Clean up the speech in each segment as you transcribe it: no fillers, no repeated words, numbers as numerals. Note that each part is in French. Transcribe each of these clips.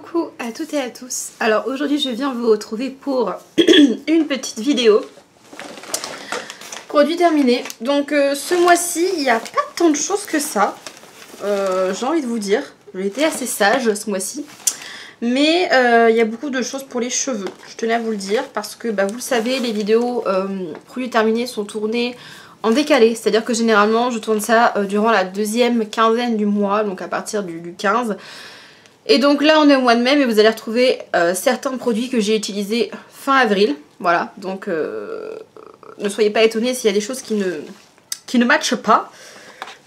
Coucou à toutes et à tous. Alors aujourd'hui je viens vous retrouver pour une petite vidéo. Produit terminé. Donc ce mois-ci il n'y a pas tant de choses que ça. J'ai envie de vous dire. J'ai été assez sage ce mois-ci. Mais il y a beaucoup de choses pour les cheveux. Je tenais à vous le dire parce que vous le savez, les vidéos produits terminés sont tournées en décalé. C'est-à-dire que généralement je tourne ça durant la deuxième quinzaine du mois. Donc à partir du 15. Et donc là on est au mois de mai, mais vous allez retrouver certains produits que j'ai utilisés fin avril. Voilà, donc ne soyez pas étonnés s'il y a des choses qui ne matchent pas.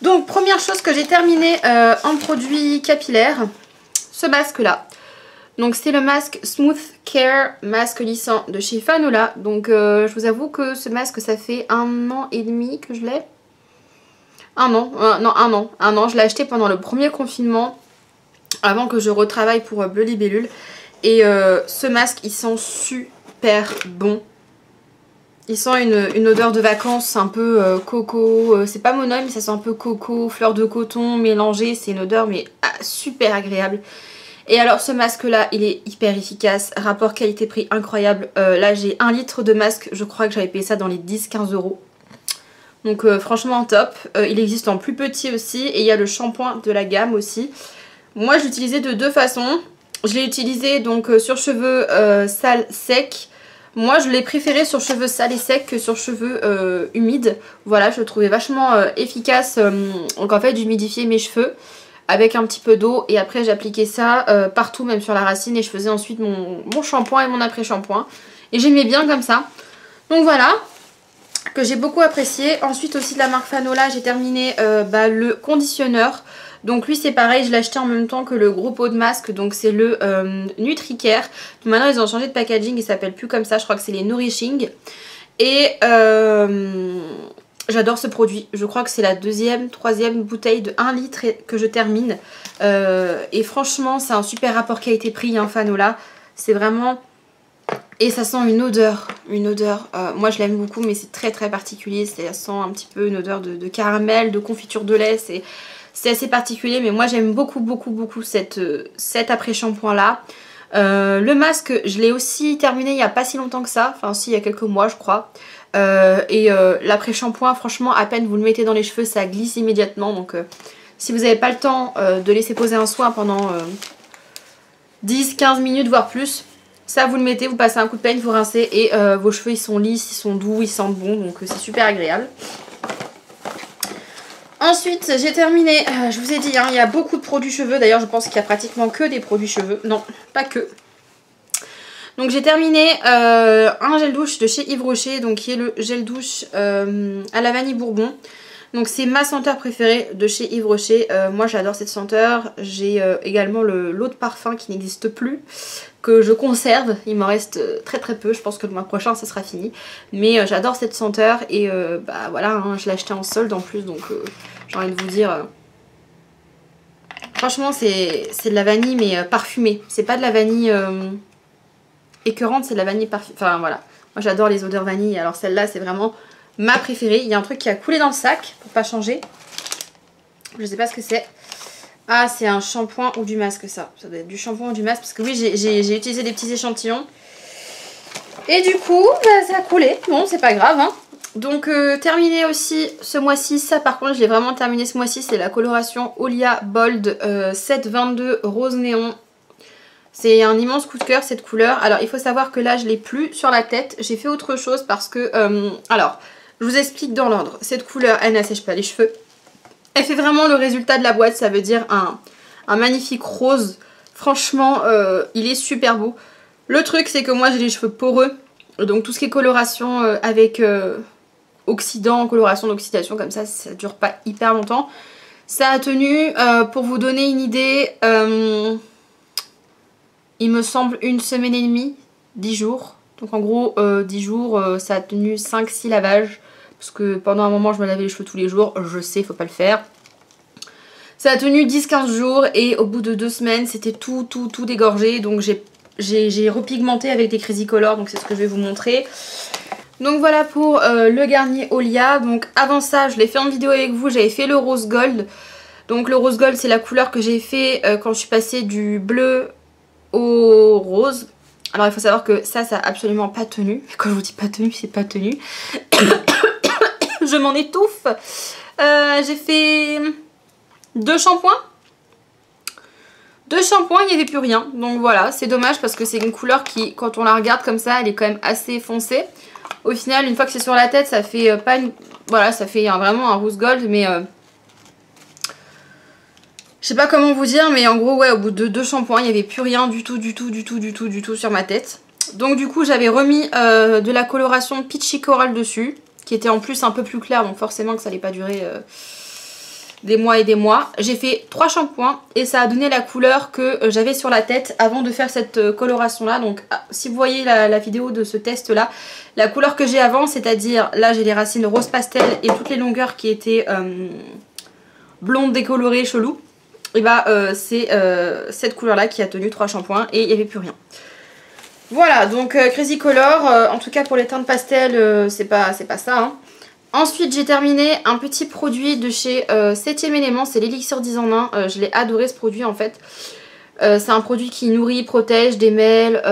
Donc première chose que j'ai terminé en produit capillaire, ce masque là. Donc c'est le masque Smooth Care masque lissant de chez Fanola. Donc je vous avoue que ce masque ça fait 1 an et demi que je l'ai. Un an, je l'ai acheté pendant le premier confinement. Avant que je retravaille pour Bleu Libellule. Et ce masque il sent super bon. Il sent une odeur de vacances un peu coco. C'est pas monoïde mais ça sent un peu coco, fleur de coton mélangée. C'est une odeur mais super agréable. Et alors ce masque là il est hyper efficace. Rapport qualité-prix incroyable. Là j'ai 1 litre de masque. Je crois que j'avais payé ça dans les 10-15 €. Donc franchement top. Il existe en plus petit aussi. Et il y a le shampoing de la gamme aussi. Moi je l'ai utilisé de deux façons. Je l'ai utilisé donc sur cheveux sales secs. Moi je l'ai préféré sur cheveux sales et secs que sur cheveux humides. Voilà, je le trouvais vachement efficace. Donc en fait j'humidifiais mes cheveux avec un petit peu d'eau. Et après j'appliquais ça partout, même sur la racine. Et je faisais ensuite mon shampoing et mon après-shampoing. Et j'aimais bien comme ça. Donc voilà, que j'ai beaucoup apprécié. Ensuite aussi de la marque Fanola j'ai terminé le conditionneur. Donc lui c'est pareil, je l'ai acheté en même temps que le gros pot de masque, donc c'est le NutriCare. Donc maintenant ils ont changé de packaging, il s'appelle plus comme ça, je crois que c'est les Nourishing. Et j'adore ce produit, je crois que c'est la troisième bouteille de 1 litre que je termine. Et franchement c'est un super rapport qualité-prix, hein, Fanola, c'est vraiment... Et ça sent une odeur, moi je l'aime beaucoup mais c'est très très particulier, ça sent un petit peu une odeur de caramel, de confiture de lait, c'est assez particulier, mais moi j'aime beaucoup cet après-shampoing là. Le masque, je l'ai aussi terminé il n'y a pas si longtemps que ça, enfin si il y a quelques mois je crois. L'après-shampoing, franchement à peine vous le mettez dans les cheveux, ça glisse immédiatement. Donc si vous n'avez pas le temps de laisser poser un soin pendant 10-15 minutes voire plus, ça vous le mettez, vous passez un coup de peigne, vous rincez et vos cheveux ils sont lisses, ils sont doux, ils sentent bon, donc c'est super agréable. Ensuite j'ai terminé, je vous ai dit, hein, il y a beaucoup de produits cheveux, d'ailleurs je pense qu'il y a pratiquement que des produits cheveux, non pas que. Donc j'ai terminé un gel douche de chez Yves Rocher, donc qui est le gel douche à la vanille bourbon. Donc c'est ma senteur préférée de chez Yves Rocher, moi j'adore cette senteur. J'ai également l'eau de parfum qui n'existe plus, que je conserve, il m'en reste très peu, je pense que le mois prochain ça sera fini. Mais j'adore cette senteur et voilà, hein, je l'ai acheté en solde en plus, donc j'ai envie de vous dire... franchement c'est de la vanille mais parfumée, c'est pas de la vanille écœurante, c'est de la vanille parfumée, enfin voilà. Moi j'adore les odeurs vanille, alors celle-là c'est vraiment... ma préférée. Il y a un truc qui a coulé dans le sac pour pas changer. Je sais pas ce que c'est. Ah, c'est un shampoing ou du masque ça. Ça doit être du shampoing ou du masque parce que oui j'ai utilisé des petits échantillons. Et du coup ça a coulé. Bon c'est pas grave hein. Donc terminé aussi ce mois-ci. Ça par contre je l'ai vraiment terminé ce mois-ci. C'est la coloration Olia Bold 722 rose néon. C'est un immense coup de cœur cette couleur. Alors il faut savoir que là je l'ai plus sur la tête. J'ai fait autre chose parce que... alors... je vous explique dans l'ordre. Cette couleur, elle n'assèche pas les cheveux. Elle fait vraiment le résultat de la boîte. Ça veut dire un magnifique rose. Franchement, il est super beau. Le truc, c'est que moi, j'ai les cheveux poreux. Donc tout ce qui est coloration avec oxydant, coloration d'oxydation comme ça dure pas hyper longtemps. Ça a tenu, pour vous donner une idée, il me semble 1 semaine et demie, 10 jours. Donc en gros, 10 jours, ça a tenu 5-6 lavages. Parce que pendant un moment je me lavais les cheveux tous les jours, je sais, faut pas le faire. Ça a tenu 10-15 jours et au bout de 2 semaines c'était tout dégorgé. Donc j'ai repigmenté avec des Crazy Color, donc c'est ce que je vais vous montrer. Donc voilà pour le Garnier Olia. Donc avant ça je l'ai fait en vidéo avec vous, j'avais fait le rose gold. Donc le rose gold c'est la couleur que j'ai fait quand je suis passée du bleu au rose. Alors il faut savoir que ça a absolument pas tenu. Quand je vous dis pas tenu, c'est pas tenu. Je m'en étouffe. J'ai fait 2 shampoings. 2 shampoings, il n'y avait plus rien. Donc voilà, c'est dommage parce que c'est une couleur qui, quand on la regarde comme ça, elle est quand même assez foncée. Au final, une fois que c'est sur la tête, ça fait pas une... Voilà, ça fait vraiment un rose gold, mais... Je sais pas comment vous dire, mais en gros, ouais, au bout de 2 shampoings, il n'y avait plus rien du tout sur ma tête. Donc du coup, j'avais remis de la coloration Peachy Coral dessus, qui était en plus un peu plus clair, donc forcément que ça n'allait pas durer des mois et des mois. J'ai fait 3 shampoings et ça a donné la couleur que j'avais sur la tête avant de faire cette coloration là. Donc si vous voyez la vidéo de ce test là, la couleur que j'ai avant, c'est-à-dire là j'ai les racines rose pastel et toutes les longueurs qui étaient blondes décolorées chelou, et bah c'est cette couleur là qui a tenu 3 shampoings et il n'y avait plus rien. Voilà, donc Crazy Color, en tout cas pour les teintes pastel, c'est pas ça hein. Ensuite j'ai terminé un petit produit de chez 7ème élément, c'est l'élixir 10 en 1, je l'ai adoré ce produit en fait. C'est un produit qui nourrit, protège, démêle,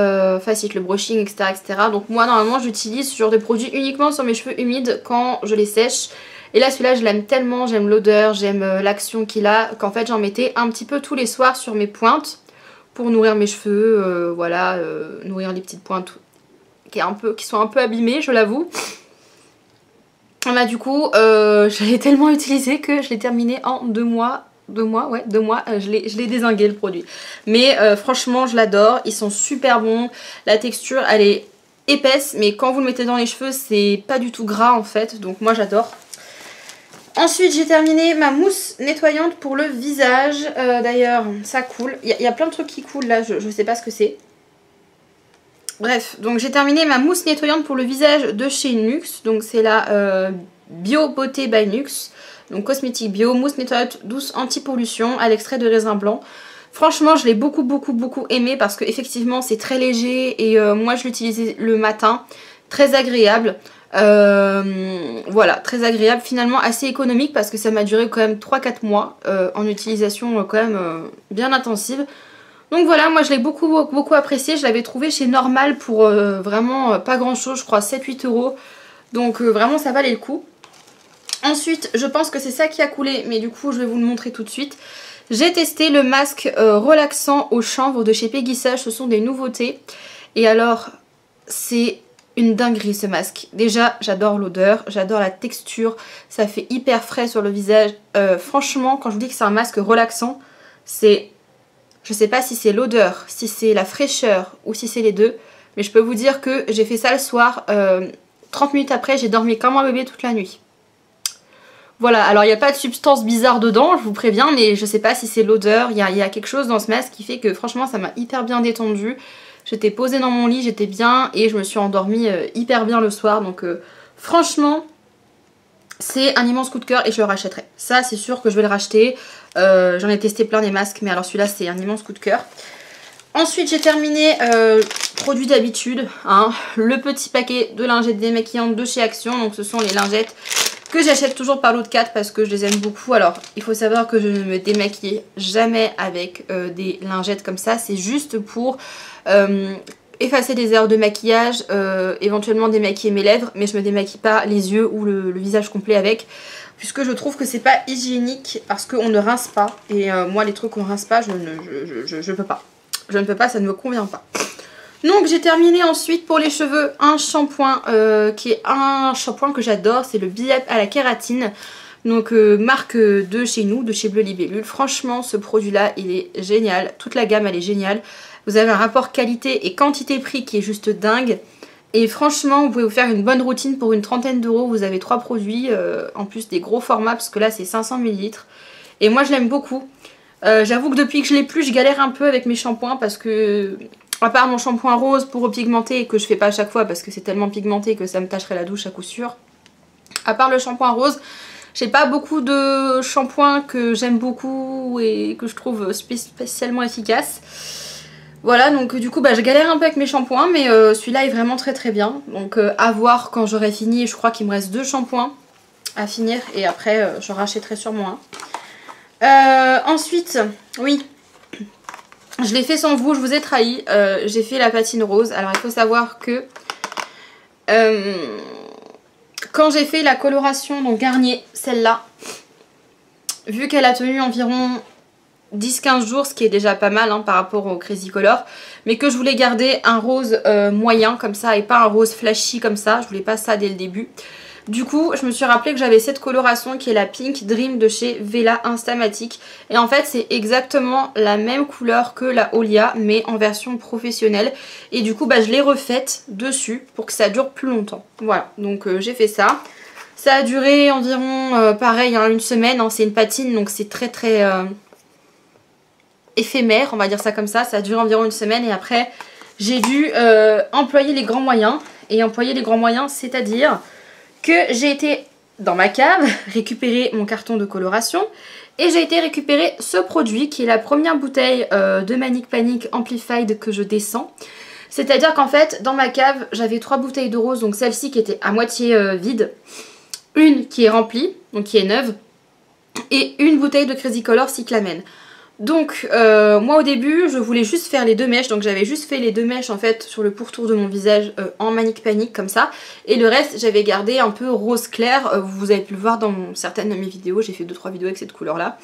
facilite le brushing, etc. Donc moi normalement j'utilise ce genre de produit uniquement sur mes cheveux humides quand je les sèche. Et là celui-là je l'aime tellement, j'aime l'odeur, j'aime l'action qu'il a, qu'en fait j'en mettais un petit peu tous les soirs sur mes pointes pour nourrir mes cheveux, voilà, nourrir les petites pointes qui sont un peu abîmées, je l'avoue. Bah du coup je l'ai tellement utilisé que je l'ai terminé en 2 mois. 2 mois, ouais, 2 mois, je l'ai dézingué le produit. Mais franchement je l'adore, ils sont super bons, la texture elle est épaisse mais quand vous le mettez dans les cheveux c'est pas du tout gras en fait, donc moi j'adore. Ensuite j'ai terminé ma mousse nettoyante pour le visage, d'ailleurs ça coule, il y a plein de trucs qui coulent là, je sais pas ce que c'est. Bref, donc j'ai terminé ma mousse nettoyante pour le visage de chez Nuxe. Donc c'est la Bio Beauté by Nuxe. Donc cosmétique bio, mousse nettoyante douce anti-pollution à l'extrait de raisin blanc. Franchement je l'ai beaucoup aimé parce que effectivement c'est très léger et moi je l'utilisais le matin. Très agréable. Voilà, très agréable. Finalement assez économique parce que ça m'a duré quand même 3-4 mois en utilisation quand même bien intensive. Donc voilà, moi je l'ai beaucoup apprécié, je l'avais trouvé chez Normal pour vraiment pas grand chose, je crois 7-8 €. Donc vraiment ça valait le coup. Ensuite, je pense que c'est ça qui a coulé, mais du coup je vais vous le montrer tout de suite. J'ai testé le masque relaxant au chanvre de chez Peggy Sage, ce sont des nouveautés. Et alors, c'est une dinguerie ce masque. Déjà, j'adore l'odeur, j'adore la texture, ça fait hyper frais sur le visage. Franchement, quand je vous dis que c'est un masque relaxant, c'est... Je sais pas si c'est l'odeur, si c'est la fraîcheur ou si c'est les deux. Mais je peux vous dire que j'ai fait ça le soir. 30 minutes après, j'ai dormi comme un bébé toute la nuit. Voilà, alors il n'y a pas de substance bizarre dedans, je vous préviens. Mais je sais pas si c'est l'odeur. Il y a quelque chose dans ce masque qui fait que franchement ça m'a hyper bien détendue. J'étais posée dans mon lit, j'étais bien et je me suis endormie hyper bien le soir. Donc franchement... c'est un immense coup de cœur et je le rachèterai. Ça c'est sûr que je vais le racheter. J'en ai testé plein des masques mais alors celui-là c'est un immense coup de cœur. Ensuite j'ai terminé produit d'habitude, hein, le petit paquet de lingettes démaquillantes de chez Action. Donc ce sont les lingettes que j'achète toujours par lot de 4 parce que je les aime beaucoup. Alors il faut savoir que je ne me démaquille jamais avec des lingettes comme ça. C'est juste pour... effacer des erreurs de maquillage, éventuellement démaquiller mes lèvres, mais je me démaquille pas les yeux ou le visage complet avec, puisque je trouve que c'est pas hygiénique parce qu'on ne rince pas, et moi les trucs qu'on rince pas, je peux pas. Je ne peux pas, ça ne me convient pas. Donc j'ai terminé ensuite pour les cheveux un shampoing qui est un shampoing que j'adore, c'est le Be Up à la kératine. Donc marque de chez nous, de chez Bleu Libellule. Franchement ce produit là il est génial, toute la gamme elle est géniale. Vous avez un rapport qualité et quantité-prix qui est juste dingue. Et franchement, vous pouvez vous faire une bonne routine pour une trentaine d'euros. Vous avez 3 produits, en plus des gros formats, parce que là c'est 500 ml. Et moi je l'aime beaucoup. J'avoue que depuis que je l'ai plus, je galère un peu avec mes shampoings parce que... à part mon shampoing rose pour repigmenter, que je fais pas à chaque fois parce que c'est tellement pigmenté que ça me tacherait la douche à coup sûr. À part le shampoing rose, j'ai pas beaucoup de shampoings que j'aime beaucoup et que je trouve spécialement efficaces. Voilà, donc du coup bah, je galère un peu avec mes shampoings, mais celui-là est vraiment très bien. Donc à voir quand j'aurai fini, je crois qu'il me reste 2 shampoings à finir et après j'en rachèterai sûrement un. Ensuite, oui, Je l'ai fait sans vous, je vous ai trahi. J'ai fait la patine rose. Alors il faut savoir que quand j'ai fait la coloration donc Garnier, celle-là, vu qu'elle a tenu environ 10-15 jours, ce qui est déjà pas mal hein, par rapport au Crazy Color, mais que je voulais garder un rose moyen comme ça et pas un rose flashy comme ça, je voulais pas ça dès le début. Du coup je me suis rappelé que j'avais cette coloration qui est la Pink Dream de chez Vela Instamatic, et en fait c'est exactement la même couleur que la Olia mais en version professionnelle, et du coup bah, je l'ai refaite dessus pour que ça dure plus longtemps. Voilà, donc j'ai fait ça. Ça a duré environ pareil hein, une semaine, hein, c'est une patine donc c'est très éphémère, on va dire ça comme ça a duré environ une semaine, et après j'ai dû employer les grands moyens. Et employer les grands moyens, c'est-à-dire que j'ai été dans ma cave récupérer mon carton de coloration, et j'ai été récupérer ce produit qui est la première bouteille de Manic Panic Amplified que je descends. C'est-à-dire qu'en fait dans ma cave j'avais 3 bouteilles de rose, donc celle-ci qui était à moitié vide, une qui est remplie, donc qui est neuve, et une bouteille de Crazy Color Cyclamen. Donc moi au début je voulais juste faire les 2 mèches, donc j'avais juste fait les 2 mèches en fait sur le pourtour de mon visage en Manic Panic comme ça, et le reste j'avais gardé un peu rose clair, vous avez pu le voir dans certaines de mes vidéos, j'ai fait 2-3 vidéos avec cette couleur là.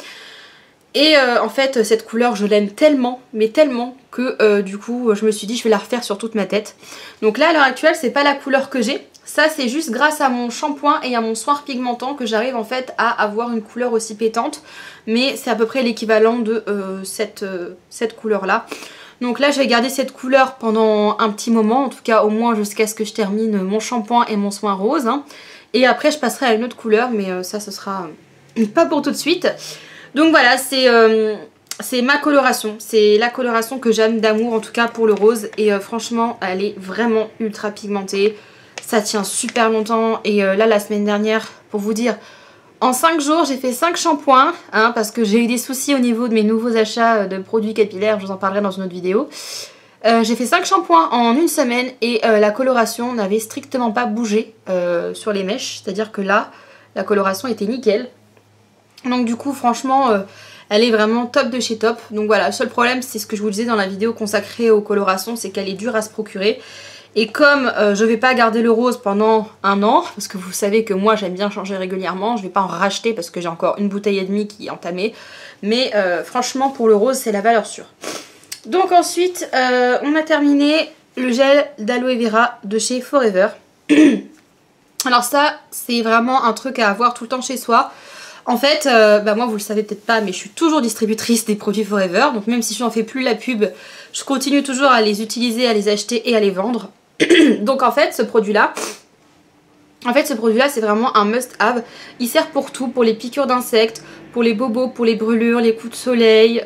Et en fait cette couleur je l'aime tellement, mais tellement que du coup je me suis dit je vais la refaire sur toute ma tête. Donc là à l'heure actuelle c'est pas la couleur que j'ai. Ça c'est juste grâce à mon shampoing et à mon soin pigmentant que j'arrive en fait à avoir une couleur aussi pétante. Mais c'est à peu près l'équivalent de cette couleur là. Donc là je vais garder cette couleur pendant un petit moment, en tout cas au moins jusqu'à ce que je termine mon shampoing et mon soin rose. Hein. Et après je passerai à une autre couleur, mais ça ce sera pas pour tout de suite. Donc voilà, c'est ma coloration, c'est la coloration que j'aime d'amour en tout cas pour le rose. Et franchement elle est vraiment ultra pigmentée. Ça tient super longtemps, et là la semaine dernière, pour vous dire, en 5 jours j'ai fait 5 shampoings hein, parce que j'ai eu des soucis au niveau de mes nouveaux achats de produits capillaires, je vous en parlerai dans une autre vidéo. J'ai fait 5 shampoings en une semaine, et la coloration n'avait strictement pas bougé sur les mèches, c'est-à-dire que là la coloration était nickel. Donc du coup franchement elle est vraiment top de chez top. Donc voilà, le seul problème c'est ce que je vous disais dans la vidéo consacrée aux colorations, c'est qu'elle est dure à se procurer. Et comme je vais pas garder le rose pendant un an, parce que vous savez que moi j'aime bien changer régulièrement, je vais pas en racheter parce que j'ai encore une bouteille et demie qui est entamée. Mais franchement pour le rose c'est la valeur sûre. Donc ensuite on a terminé le gel d'aloe vera de chez Forever. Alors ça c'est vraiment un truc à avoir tout le temps chez soi. En fait, moi vous le savez peut-être pas, mais je suis toujours distributrice des produits Forever. Donc même si je n'en fais plus la pub, je continue toujours à les utiliser, à les acheter et à les vendre. Donc en fait ce produit là c'est vraiment un must have. Il sert pour tout, pour les piqûres d'insectes, pour les bobos, pour les brûlures, les coups de soleil.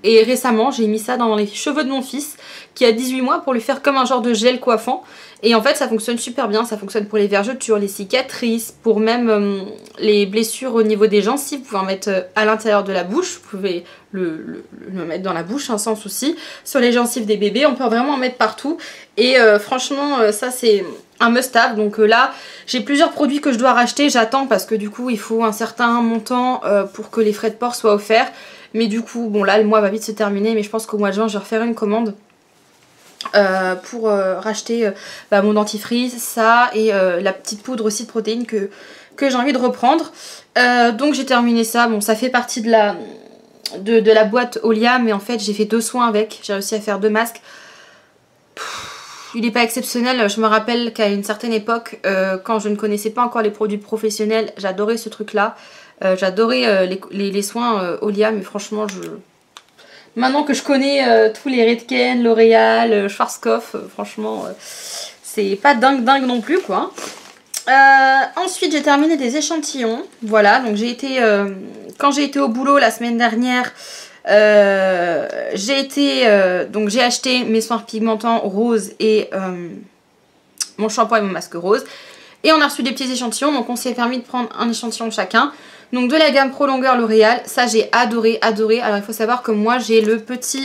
Et récemment j'ai mis ça dans les cheveux de mon fils qui a 18 mois pour lui faire comme un genre de gel coiffant. Et en fait ça fonctionne super bien, ça fonctionne pour les vergetures, les cicatrices, pour même les blessures au niveau des gencives. Vous pouvez en mettre à l'intérieur de la bouche, vous pouvez le mettre dans la bouche sans souci. Sur les gencives des bébés, on peut vraiment en mettre partout. Et franchement ça c'est un must-have. Donc là j'ai plusieurs produits que je dois racheter, j'attends parce que du coup il faut un certain montant pour que les frais de port soient offerts. Mais du coup bon là le mois va vite se terminer, mais je pense qu'au mois de juin je vais refaire une commande pour racheter mon dentifrice, ça et la petite poudre aussi de protéines que j'ai envie de reprendre. Donc j'ai terminé ça, bon ça fait partie de la boîte Olia, mais en fait j'ai fait 2 soins avec, j'ai réussi à faire 2 masques. Il n'est pas exceptionnel, je me rappelle qu'à une certaine époque, quand je ne connaissais pas encore les produits professionnels, j'adorais ce truc là. J'adorais les soins Olia, mais franchement maintenant que je connais tous les Redken, L'Oréal, Schwarzkopf, franchement c'est pas dingue non plus quoi. Ensuite j'ai terminé des échantillons, voilà, donc quand j'ai été au boulot la semaine dernière, j'ai acheté mes soins pigmentants roses et mon shampoing et mon masque rose. Et on a reçu des petits échantillons, donc on s'est permis de prendre un échantillon chacun. Donc de la gamme Pro Longueur L'Oréal, ça j'ai adoré. Alors il faut savoir que moi j'ai le petit...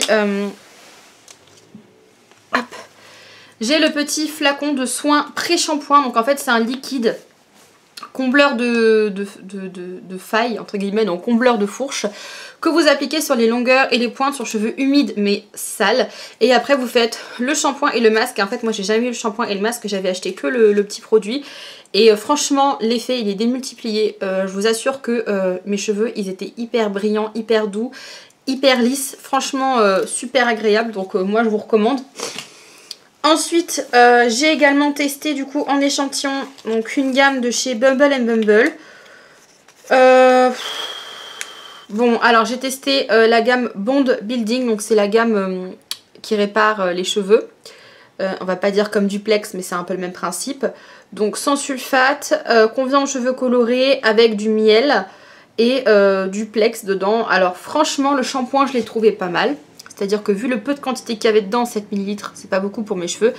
j'ai le petit flacon de soin pré-shampoing. Donc en fait c'est un liquide combleur de failles, entre guillemets, donc combleur de fourche, que vous appliquez sur les longueurs et les pointes sur cheveux humides mais sales. Et après vous faites le shampoing et le masque. Et en fait moi j'ai jamais eu le shampoing et le masque, j'avais acheté que le petit produit. Et franchement l'effet il est démultiplié. Je vous assure que mes cheveux ils étaient hyper brillants, hyper doux, hyper lisses. Franchement super agréable, donc moi je vous recommande. Ensuite j'ai également testé du coup en échantillon donc une gamme de chez Bumble and Bumble. Bon, alors j'ai testé la gamme Bond Building, donc c'est la gamme qui répare les cheveux. On va pas dire comme duplex, mais c'est un peu le même principe. Donc sans sulfate, convient aux cheveux colorés avec du miel et du plex dedans. Alors franchement, le shampoing je l'ai trouvé pas mal. C'est-à-dire que vu le peu de quantité qu'il y avait dedans, 7 ml, c'est pas beaucoup pour mes cheveux.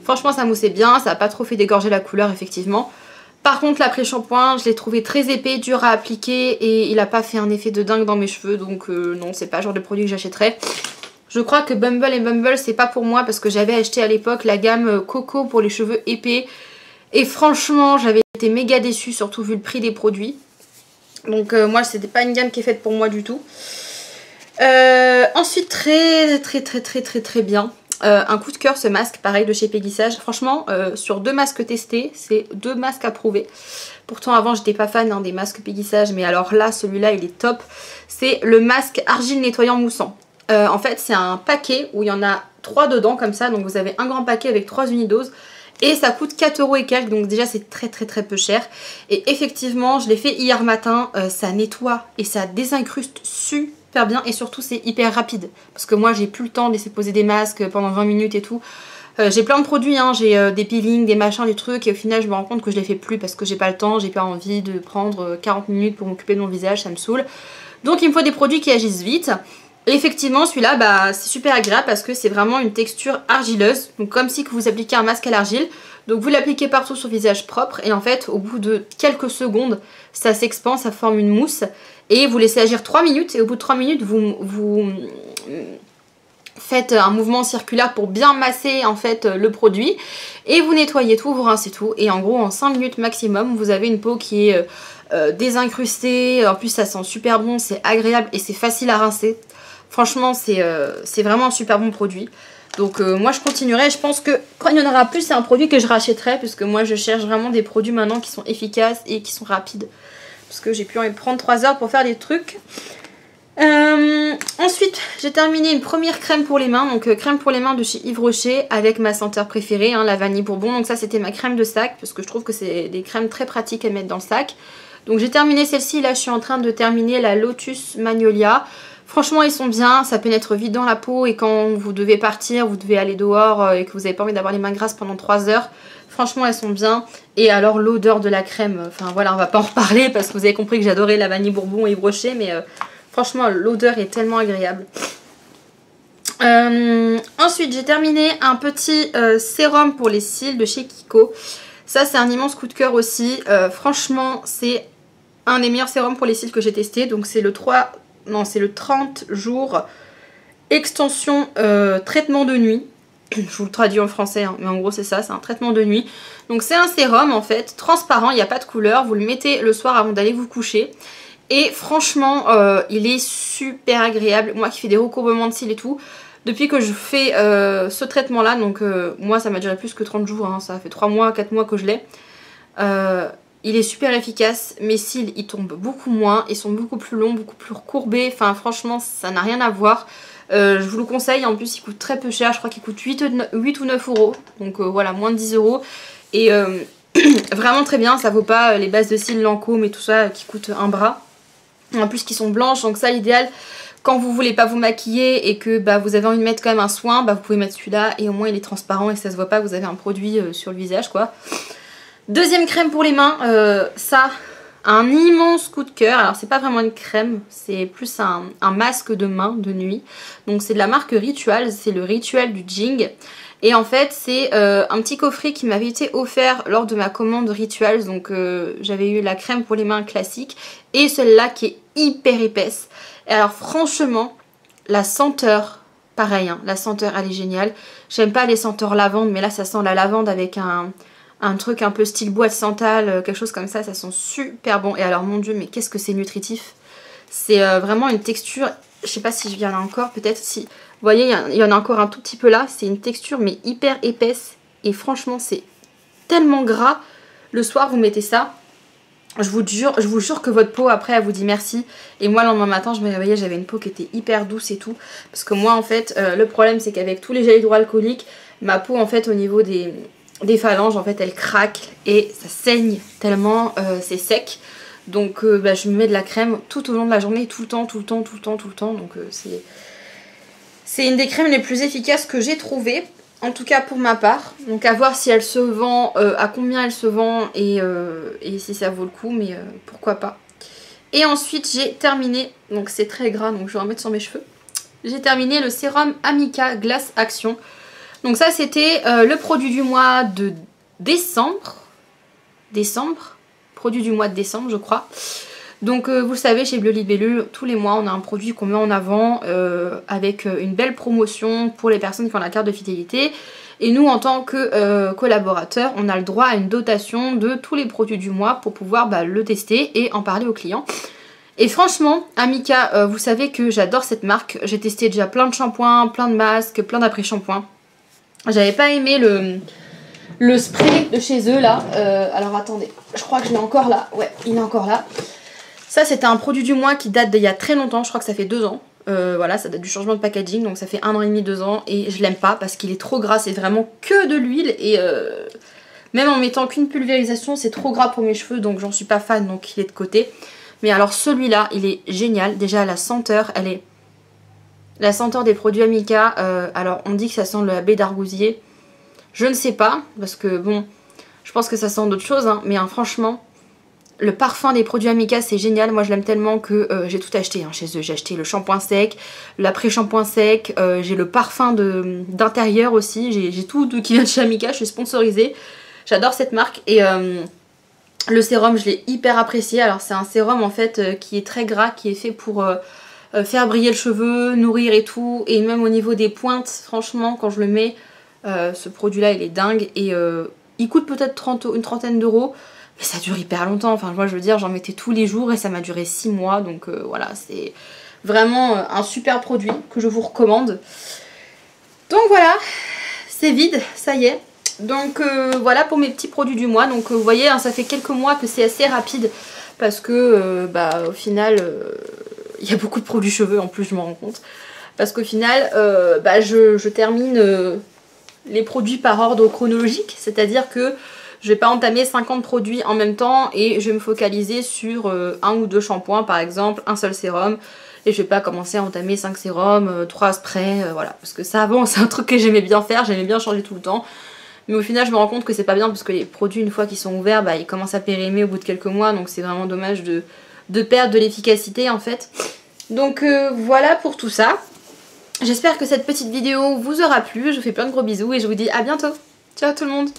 Franchement, ça moussait bien, ça n'a pas trop fait dégorger la couleur, effectivement. Par contre l'après-shampoing je l'ai trouvé très épais, dur à appliquer et il n'a pas fait un effet de dingue dans mes cheveux, donc non c'est pas le genre de produit que j'achèterais. Je crois que Bumble et Bumble c'est pas pour moi parce que j'avais acheté à l'époque la gamme Coco pour les cheveux épais et franchement j'avais été méga déçue, surtout vu le prix des produits. Donc moi c'était pas une gamme qui est faite pour moi du tout. Ensuite très bien. Un coup de cœur ce masque pareil de chez Peggy Sage. Franchement sur 2 masques testés c'est 2 masques approuvés. Pourtant avant j'étais pas fan des masques Peggy Sage, mais alors là celui-là il est top. C'est le masque argile nettoyant moussant. En fait c'est un paquet où il y en a 3 dedans comme ça. Donc vous avez un grand paquet avec 3 unidoses. Et ça coûte 4 € et quelques, donc déjà c'est très peu cher. Et effectivement je l'ai fait hier matin, ça nettoie et ça désincruste super bien. Et surtout c'est hyper rapide. Parce que moi j'ai plus le temps de laisser poser des masques pendant 20 minutes et tout. J'ai plein de produits, hein. J'ai des peelings, des machins, des trucs. Et au final je me rends compte que je les fais plus parce que j'ai pas le temps. J'ai pas envie de prendre 40 minutes pour m'occuper de mon visage, ça me saoule. Donc il me faut des produits qui agissent vite. Et effectivement celui-là bah, c'est super agréable parce que c'est vraiment une texture argileuse. Donc comme si que vous appliquez un masque à l'argile. Donc vous l'appliquez partout sur le visage propre. Et en fait au bout de quelques secondes ça s'expand, ça forme une mousse. Et vous laissez agir 3 minutes. Et au bout de 3 minutes vous faites un mouvement circulaire pour bien masser en fait le produit. Et vous nettoyez tout, vous rincez tout. Et en gros en 5 minutes maximum vous avez une peau qui est désincrustée. En plus ça sent super bon, c'est agréable et c'est facile à rincer. Franchement c'est vraiment un super bon produit. Donc moi je continuerai, je pense que quand il y en aura plus c'est un produit que je rachèterai. Puisque moi je cherche vraiment des produits maintenant qui sont efficaces et qui sont rapides. Parce que j'ai plus envie de prendre 3 heures pour faire des trucs. Ensuite j'ai terminé une première crème pour les mains. Donc crème pour les mains de chez Yves Rocher avec ma senteur préférée, hein, la vanille bourbon. Donc ça c'était ma crème de sac. Parce que je trouve que c'est des crèmes très pratiques à mettre dans le sac. Donc j'ai terminé celle-ci, là je suis en train de terminer la Lotus Magnolia. Franchement ils sont bien, ça pénètre vite dans la peau et quand vous devez partir, vous devez aller dehors et que vous n'avez pas envie d'avoir les mains grasses pendant 3 heures, franchement elles sont bien. Et alors l'odeur de la crème, enfin voilà on va pas en reparler parce que vous avez compris que j'adorais la vanille bourbon et Yves Rocher, mais franchement l'odeur est tellement agréable. Ensuite j'ai terminé un petit sérum pour les cils de chez Kiko. Ça c'est un immense coup de cœur aussi, franchement c'est un des meilleurs sérums pour les cils que j'ai testé. Donc c'est le 30 jours extension traitement de nuit. Je vous le traduis en français hein, mais en gros c'est ça, c'est un traitement de nuit. Donc c'est un sérum en fait transparent, il n'y a pas de couleur. Vous le mettez le soir avant d'aller vous coucher. Et franchement il est super agréable. Moi qui fais des recourbements de cils et tout, depuis que je fais ce traitement là, donc moi ça m'a duré plus que 30 jours hein, ça fait 3 mois, 4 mois que je l'ai. Il est super efficace, mes cils ils tombent beaucoup moins, ils sont beaucoup plus longs, beaucoup plus recourbés, enfin franchement ça n'a rien à voir. Je vous le conseille, en plus il coûte très peu cher, je crois qu'il coûte 8 ou 9 €, donc voilà, moins de 10 €. Et vraiment très bien, ça vaut pas les bases de cils Lancôme et tout ça qui coûtent un bras. En plus qui sont blanches, donc ça l'idéal quand vous voulez pas vous maquiller et que bah, vous avez envie de mettre quand même un soin, bah, vous pouvez mettre celui-là et au moins il est transparent et ça se voit pas que vous avez un produit sur le visage quoi. Deuxième crème pour les mains, ça, un immense coup de cœur. Alors c'est pas vraiment une crème, c'est plus un masque de main de nuit. Donc c'est de la marque Ritual, c'est le Ritual du Jing. Et en fait c'est un petit coffret qui m'avait été offert lors de ma commande Rituals. Donc j'avais eu la crème pour les mains classique et celle-là qui est hyper épaisse. Et alors franchement, la senteur, pareil, hein, la senteur elle est géniale. J'aime pas les senteurs lavande, mais là ça sent la lavande avec un un truc un peu style boîte santal, quelque chose comme ça sent super bon. Et alors mon dieu, mais qu'est-ce que c'est nutritif. C'est vraiment une texture, je sais pas si il y en a encore, peut-être si. Vous voyez, il y en a encore un tout petit peu là, c'est une texture mais hyper épaisse. Et franchement, c'est tellement gras. Le soir, vous mettez ça. Je vous jure que votre peau après elle vous dit merci. Et moi le lendemain matin je me réveillais, j'avais une peau qui était hyper douce et tout. Parce que moi en fait le problème c'est qu'avec tous les gels hydroalcooliques, ma peau en fait au niveau des phalanges en fait elle craque et ça saigne tellement c'est sec. Donc je me mets de la crème tout au long de la journée, tout le temps. Donc c'est une des crèmes les plus efficaces que j'ai trouvées. En tout cas pour ma part, donc à voir si elle se vend, à combien elle se vend et si ça vaut le coup, mais pourquoi pas. Et ensuite j'ai terminé, donc c'est très gras donc je vais en mettre sur mes cheveux. J'ai terminé le sérum Amica Glace Action. Donc ça c'était le produit du mois de décembre. Produit du mois de décembre je crois. Donc vous le savez, chez Bleu Libellule, tous les mois on a un produit qu'on met en avant avec une belle promotion pour les personnes qui ont la carte de fidélité. Et nous en tant que collaborateurs, on a le droit à une dotation de tous les produits du mois pour pouvoir le tester et en parler aux clients. Et franchement, Amica, vous savez que j'adore cette marque. J'ai testé déjà plein de shampoings, plein de masques, plein d'après-shampoings. J'avais pas aimé le spray de chez eux là. Alors attendez, je crois que je l'ai encore là. Ouais, il est encore là. Ça c'était un produit du mois qui date d'il y a très longtemps, je crois que ça fait 2 ans. Voilà, ça date du changement de packaging, donc ça fait 1 an et demi, 2 ans. Et je l'aime pas parce qu'il est trop gras, c'est vraiment que de l'huile. Et même en mettant qu'une pulvérisation, c'est trop gras pour mes cheveux, donc j'en suis pas fan, donc il est de côté. Mais alors celui-là, il est génial. Déjà la senteur, elle est... La senteur des produits Amica, alors on dit que ça sent la baie d'argousier. Je ne sais pas, parce que bon, je pense que ça sent d'autres choses, hein, mais franchement... Le parfum des produits Amica c'est génial, moi je l'aime tellement que j'ai tout acheté chez eux. J'ai acheté le shampoing sec, l'après-shampoing sec, j'ai le parfum d'intérieur aussi, j'ai tout qui vient de chez Amica, je suis sponsorisée. J'adore cette marque et le sérum je l'ai hyper apprécié. Alors c'est un sérum en fait qui est très gras, qui est fait pour faire briller le cheveu, nourrir et tout. Et même au niveau des pointes, franchement quand je le mets, ce produit là il est dingue et il coûte peut-être une trentaine d'euros. Mais ça dure hyper longtemps, enfin moi je veux dire j'en mettais tous les jours et ça m'a duré 6 mois donc voilà c'est vraiment un super produit que je vous recommande. Donc voilà, c'est vide, ça y est. Donc voilà pour mes petits produits du mois. Donc vous voyez hein, ça fait quelques mois que c'est assez rapide parce que au final il y a beaucoup de produits cheveux en plus je m'en rends compte. Parce qu'au final je termine les produits par ordre chronologique, c'est-à-dire que je vais pas entamer 50 produits en même temps et je vais me focaliser sur 1 ou 2 shampoings par exemple, un seul sérum. Et je vais pas commencer à entamer 5 sérums, 3 sprays, voilà. Parce que ça avant c'est un truc que j'aimais bien faire, j'aimais bien changer tout le temps. Mais au final je me rends compte que c'est pas bien parce que les produits une fois qu'ils sont ouverts, ils commencent à périmer au bout de quelques mois. Donc c'est vraiment dommage de perdre de l'efficacité en fait. Donc voilà pour tout ça. J'espère que cette petite vidéo vous aura plu, je vous fais plein de gros bisous et je vous dis à bientôt. Ciao tout le monde!